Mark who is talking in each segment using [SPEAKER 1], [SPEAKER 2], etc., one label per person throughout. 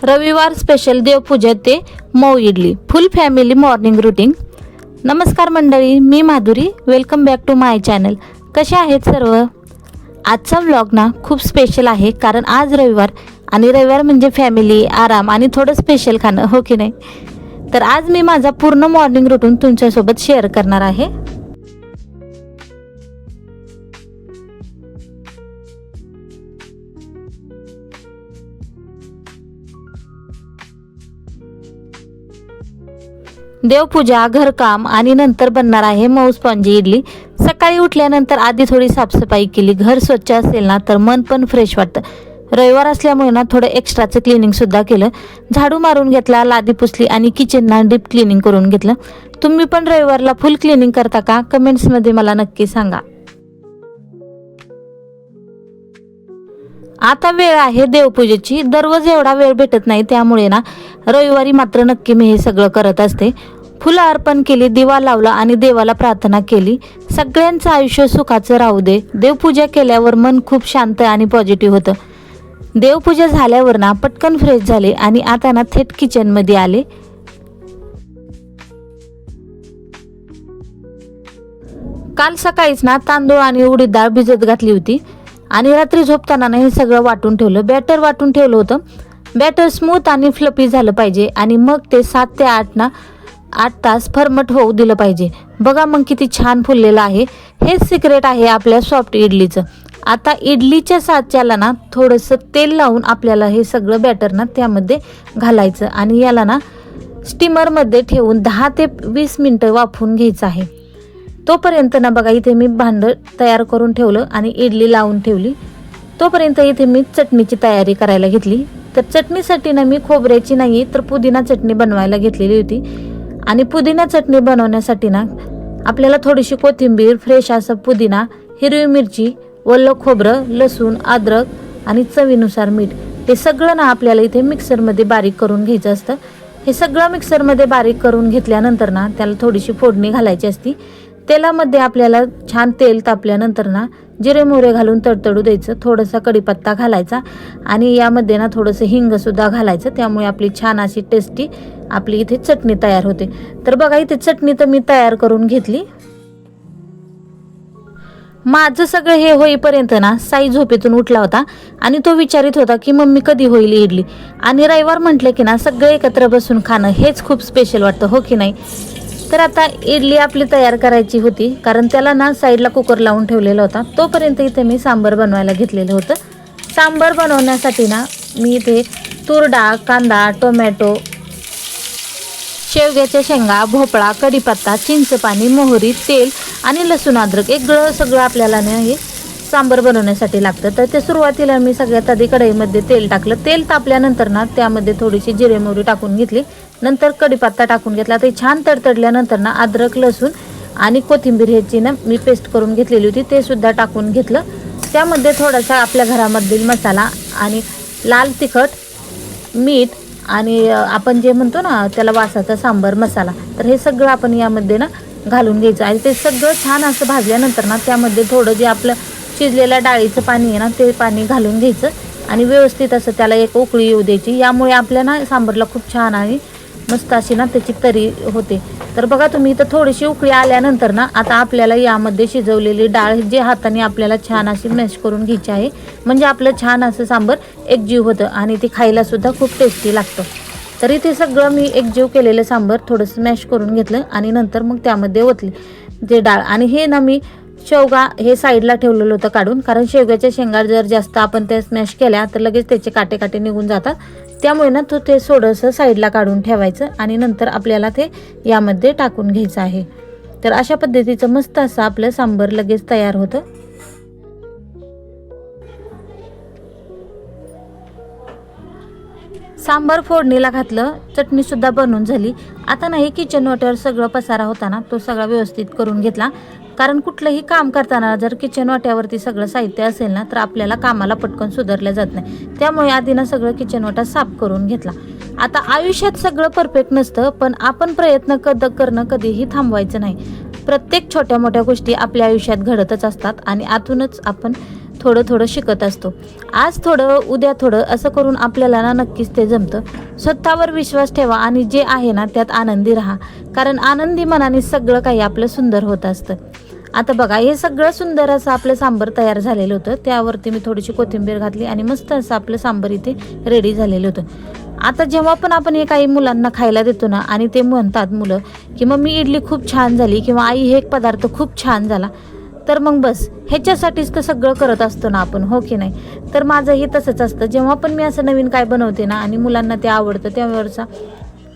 [SPEAKER 1] रविवार स्पेशल देवपूजा ते मऊ idli full family morning routine. नमस्कार मंडळी, मी Madhuri, welcome back to my channel. कसे आहेत सर्व? आजचा व्लॉग ना खूप स्पेशल आहे, कारण आज रविवार आणि रविवार म्हणजे फॅमिली, आराम आणि थोडं स्पेशल खाणं, हो की नाही? तर आज मी माझा पूर्ण मॉर्निंग रुटीन तुमच्यासोबत शेअर करणार आहे। देवपूजा, घरकाम आणि नंतर बनणार आहे मऊ स्पॉन्जी इडली। सकाळी उठल्यानंतर आधी थोडी साफसफाई केली, घर स्वच्छ असेल ना तर मन पण फ्रेश वाटतं। रविवार असल्यामुळे ना थोडं एक्स्ट्राचं क्लिनिंग सुद्धा केलं, झाडू मारून घेतला, लादी पुसली आणि किचनना डीप क्लिनिंग करून घेतलं। तुम्ही पण रविवारला फुल क्लिनिंग करता का? कमेंट्समध्ये मला नक्की सांगा। आता वेळ आहे देवपूजेची, दररोज एवढा वेळ भेटत नाही, त्यामुळे ना रविवारी मात्र नक्की मी हे सगळं करत असते। फुलं अर्पण केली, दिवा लावला आणि देवाला प्रार्थना केली, सगळ्यांचं आयुष्य सुखाचं राहू दे। देवपूजा केल्यावर मन खूप शांत आणि पॉझिटिव्ह होतं। देवपूजा झाल्यावर ना पटकन फ्रेश झाले आणि आता ना थेट किचनमध्ये आले। काल सकाळीच ना तांदूळ आणि उडीद डाळ भिजत घातली होती आणि रात्री झोपताना ना हे सगळं वाटून ठेवलं, बॅटर वाटून ठेवलं होतं। बॅटर स्मूथ आणि फ्लफी झालं पाहिजे आणि मग ते 7 ते 8 तास फर्मट होऊ दिलं पाहिजे। बघा मग किती छान फुललेलं आहे। हेच सिक्रेट आहे आपल्या सॉफ्ट इडलीचं। आता इडलीच्या साच्याला ना थोडंसं तेल लावून आपल्याला हे सगळं बॅटर ना त्यामध्ये घालायचं आणि याला ना स्टीमरमध्ये ठेवून 10 ते 20 मिनिटं वाफवून घ्यायचं आहे। तोपर्यंत ना बघा इथे मी भांडं तयार करून ठेवलं आणि इडली लावून ठेवली। तोपर्यंत इथे मी चटणीची तयारी करायला घेतली। तर चटणीसाठी ना मी खोबऱ्याची नाही तर पुदिना चटणी बनवायला घेतलेली होती आणि पुदिना चटणी बनवण्यासाठी ना आपल्याला थोडीशी कोथिंबीर, फ्रेश असं पुदिना, हिरवी मिरची, ओलं खोबरं, लसूण, अद्रक आणि चवीनुसार मीठ, हे सगळं ना आपल्याला इथे मिक्सरमध्ये बारीक करून घ्यायचं असतं। हे सगळं मिक्सरमध्ये बारीक करून घेतल्यानंतर ना त्याला थोडीशी फोडणी घालायची असती। तेलामध्ये आपल्याला छान तेल तापल्यानंतर ना जिरे मोहरे घालून तडतडू द्यायचं, थोडासा कढीपत्ता घालायचा आणि यामध्ये ना थोडंसं हिंग सुद्धा घालायचं, त्यामुळे आपली छान अशी टेस्टी आपली इथे चटणी तयार होते। तर बघा इथे चटणी तर मी तयार करून घेतली। माझं सगळं हे होईपर्यंत ना साई झोपेतून उठला होता आणि तो विचारित होता की मम्मी कधी होईल इडली। आणि रविवार म्हटलं की ना सगळे एकत्र बसून खाणं हेच खूप स्पेशल वाटतं, हो की नाही? तर आता इडली आपली तयार करायची होती, कारण त्याला ना साईडला कुकर लावून ठेवलेला होता। तोपर्यंत इथे मी सांबार बनवायला घेतलेलं होतं। सांबार बनवण्यासाठी ना मी इथे तूर डाळ, कांदा, टोमॅटो, शेवग्याच्या शेंगा, भोपळा, कढीपत्ता, चिंचपाणी, मोहरी, तेल आणि लसूण, अद्रक सगळं आपल्याला ना हे सांबार बनवण्यासाठी लागतं। तर ते सुरुवातीला मी सगळ्यात आधी कढईमध्ये तेल टाकलं। तेल तापल्यानंतर ना त्यामध्ये थोडीशी जिरे मोहरी टाकून घेतली, नंतर कढीपत्ता टाकून घेतला। ते छान तडतडल्यानंतर ना अद्रक, लसूण आणि कोथिंबीर ह्याची ना मी पेस्ट करून घेतलेली होती, ते सुद्धा टाकून घेतलं। त्यामध्ये थोडासा आपल्या घरामधील मसाला आणि लाल तिखट, मीठ आणि आपण जे म्हणतो ना त्याला वासाचा सांबार मसाला, तर हे सगळं आपण यामध्ये ना घालून घ्यायचं आणि ते सगळं छान असं भाजल्यानंतर ना त्यामध्ये थोडं जे आपलं शिजलेल्या डाळीचं पाणी आहे ना ते पाणी घालून घ्यायचं आणि व्यवस्थित असं त्याला एक उकळी येऊ द्यायची। यामुळे आपल्या ना सांबारला खूप छान आणि मस्त अशी ना त्याची तरी होते। तर बघा तुम्ही इथं थोडीशी उकळी आल्यानंतर ना आता आपल्याला यामध्ये शिजवलेली डाळ जे हाताने आपल्याला छान अशी मॅश करून घ्यायची आहे, म्हणजे आपलं छान असं सांबार एकजीव होतं आणि ते खायला सुद्धा खूप टेस्टी लागतं। तर इथे सगळं मी एकजीव केलेलं सांबार थोडंसं मॅश करून घेतलं आणि नंतर मग त्यामध्ये ओतली जे डाळ। आणि हे ना मी शेवगा हे साईडला ठेवलेलं होतं काढून, कारण शेवग्याच्या शेंगा जर जास्त आपण त्या स्मॅश केल्या तर लगेच त्याचे काटे काटे निघून जातात, त्यामुळे ना तो ते थोडंसं साईडला काढून ठेवायचं आणि नंतर आपल्याला ते यामध्ये टाकून घ्यायचं आहे। तर अशा पद्धतीचं मस्त असं आपलं सांबार लगेच तयार होतं। सांबार फोडणीला घातलं, चटणी सुद्धा बनवून झाली। आता नाही किचन वाट्यावर सगळं पसारा होता ना तो सगळा व्यवस्थित करून घेतला, कारण कुठलंही काम करताना जर किचन वाट्यावरती सगळं साहित्य असेल ना तर आपल्याला कामाला पटकन सुधारलं जात नाही, त्यामुळे आधी ना सगळं किचन वाटा साफ करून घेतला। आता आयुष्यात सगळं परफेक्ट नसतं, पण आपण प्रयत्न करणं कधीही थांबवायचं नाही। प्रत्येक छोट्या मोठ्या गोष्टी आपल्या आयुष्यात घडतच असतात आणि आतूनच आपण थोडं थोडं शिकत असतो. आज थोडं उद्या थोडं असं करून आपल्याला ना नक्कीच ते जमतं. स्वतःवर विश्वास ठेवा आणि जे आहे ना त्यात आनंदी राहा, कारण आनंदी मनाने सगळं काही आपलं सुंदर होत असतं. आता बघा, हे सगळं सुंदर असं आपलं सांबर तयार झालेलं होतं. त्यावरती मी थोडीशी कोथिंबीर घातली आणि मस्त असं आपलं सांबर इथे रेडी झालेलं होतं. आता जेव्हा पण आपण हे काही मुलांना खायला देतो ना आणि ते म्हणतात मुलं की मम्मी इडली खूप छान झाली किंवा आई हे एक पदार्थ खूप छान झाला, तर मग बस ह्याच्यासाठीच तर सगळं करत असतो ना आपण, हो की नाही? तर माझंही तसंच असतं. जेव्हा पण मी असं नवीन काय बनवते ना आणि मुलांना ते आवडतं, त्यावरचा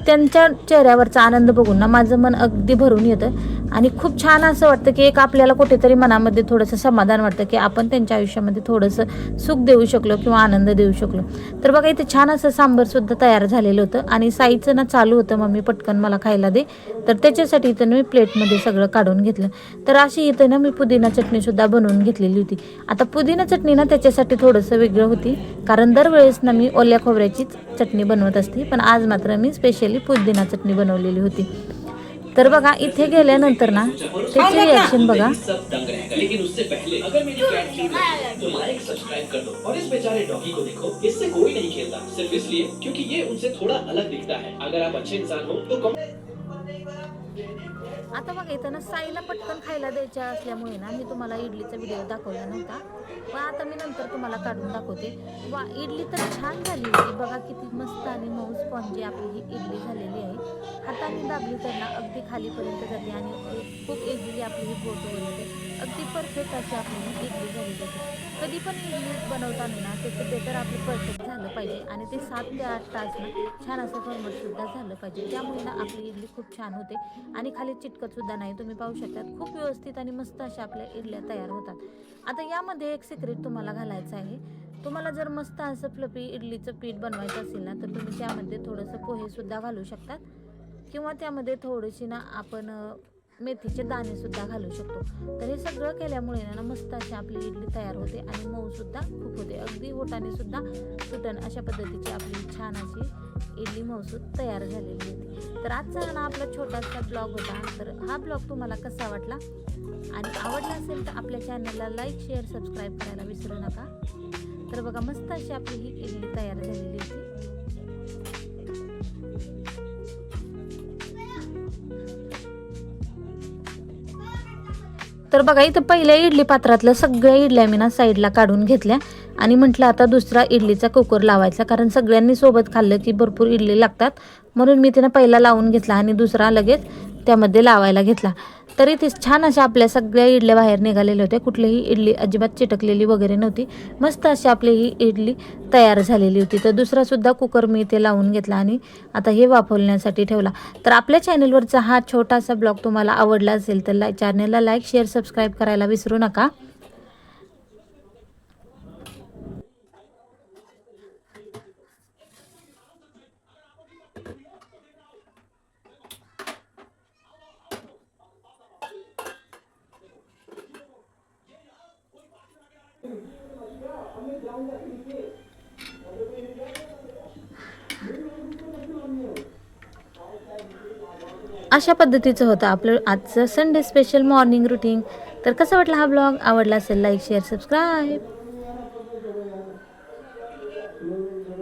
[SPEAKER 1] त्यांच्या चेहऱ्यावरचा आनंद बघून ना माझं मन अगदी भरून येतं आणि खूप छान असं वाटतं की एक आपल्याला कुठेतरी मनामध्ये थोडंसं समाधान वाटतं की आपण त्यांच्या आयुष्यामध्ये थोडंसं सुख देऊ शकलो किंवा आनंद देऊ शकलो. तर बघा, इथे छान असं सांबरसुद्धा तयार झालेलं होतं आणि साईचं ना चालू होतं, मम्मी पटकन मला खायला दे. तर त्याच्यासाठी इथं मी प्लेटमध्ये सगळं काढून घेतलं. तर अशी इथं ना मी पुदिना चटणीसुद्धा बनवून घेतलेली होती. आता पुदिना चटणी ना त्याच्यासाठी थोडंसं वेगळं होती, कारण दरवेळेस ना मी ओल्या खोबऱ्याचीच चटणी बनवत असते, पण आज मात्र मी स्पेशली पुदिना चटणी बनवलेली होती. तर बघा, इथे गेल्यानंतर ना त्याची रिॲक्शन बघा.
[SPEAKER 2] सब दंग रह गए लेकिन उससे पहले अगर मेरी कैट क्यूट लगी तो लाइक सब्सक्राइब कर दो और इस बेचारे डॉगी को देखो, इससे कोई नहीं खेलता सिर्फ इसलिए क्योंकि ये उनसे थोड़ा अलग दिखता है। अगर आप अच्छे इंसान हो तो
[SPEAKER 1] आता बघा, इथं ना साईला पटकन खायला द्यायच्या असल्यामुळे ना मी तुम्हाला इडलीचा व्हिडिओ दाखवला नव्हता, पण आता मी नंतर तुम्हाला काढून दाखवते. वा, इडली तर छान झाली होती बघा, किती मस्त आणि मऊ स्पॉन्जी आपली ही इडली झालेली आहे. हाताने दाबली तर ना अगदी खालीपर्यंत जाते आणि खूप इझिली आपली ही बोट वळते. अगदी परफेक्ट अशी आपली ही इडली झालेली होती. कधी पण इडली बनवताना ना त्याचं बेटर आपलं परफेक्ट झालं पाहिजे आणि ते 7 ते 8 तास ना छान असं फॉर्मटसुद्धा झालं पाहिजे. त्यामुळे ना आपली इडली खूप छान होते आणि खाली चिटकतसुद्धा नाही. तुम्ही पाहू शकतात, खूप व्यवस्थित आणि मस्त अशा आपल्या इडल्या तयार होतात. आता यामध्ये एक सिक्रेट तुम्हाला घालायचं आहे. तुम्हाला जर मस्त असं फ्लफी इडलीचं पीठ बनवायचं असेल ना, तर तुम्ही त्यामध्ये थोडंसं पोहेसुद्धा घालू शकतात किंवा त्यामध्ये थोडीशी ना आपण मेथीचे दाणेसुद्धा घालू शकतो. तर हे सगळं केल्यामुळे ना मस्त अशी आपली इडली तयार होते आणि मऊसुद्धा खूप होते. अगदी होटाने सुद्धा सुटन अशा पद्धतीची आपली छान अशी इडली मऊसूद तयार झालेली होती. तर आजचा ना आपला छोटासा ब्लॉग होता. तर हा ब्लॉग तुम्हाला कसा वाटला आणि आवडला असेल तर आपल्या चॅनलला लाईक, शेअर, सबस्क्राईब करायला विसरू नका. तर बघा, मस्त अशी आपली ही इडली तयार झालेली होती. तर बघा, इथं पहिल्या इडली पात्रातल्या सगळ्या इडल्या मी ना साईडला काढून घेतल्या आणि म्हटलं आता दुसरा इडलीचा कुकर लावायचा, कारण सगळ्यांनी सोबत खाल्लं की भरपूर इडली लागतात, म्हणून मी तिनं पहिला लावून घेतला आणि दुसरा लगेच त्यामध्ये लावायला घेतला. तरी ते छान अशा आपल्या सगळ्या इडल्या बाहेर निघालेल्या होत्या. कुठलीही इडली अजिबात चिटकलेली वगैरे नव्हती. मस्त अशी आपली ही इडली तयार झालेली होती. तर दुसरासुद्धा कुकर मी इथे लावून घेतला आणि आता हे वाफवण्यासाठी ठेवला. तर आपल्या चॅनलवरचा हा छोटासा ब्लॉग तुम्हाला आवडला असेल तर चॅनलला लाईक, शेअर, सबस्क्राईब करायला विसरू नका. अशा पद्धतीचं होतं आपलं आजचं संडे स्पेशल मॉर्निंग रुटीन. तर कसं वाटलं हा ब्लॉग? आवडला असेल लाईक, शेअर, सबस्क्राईब.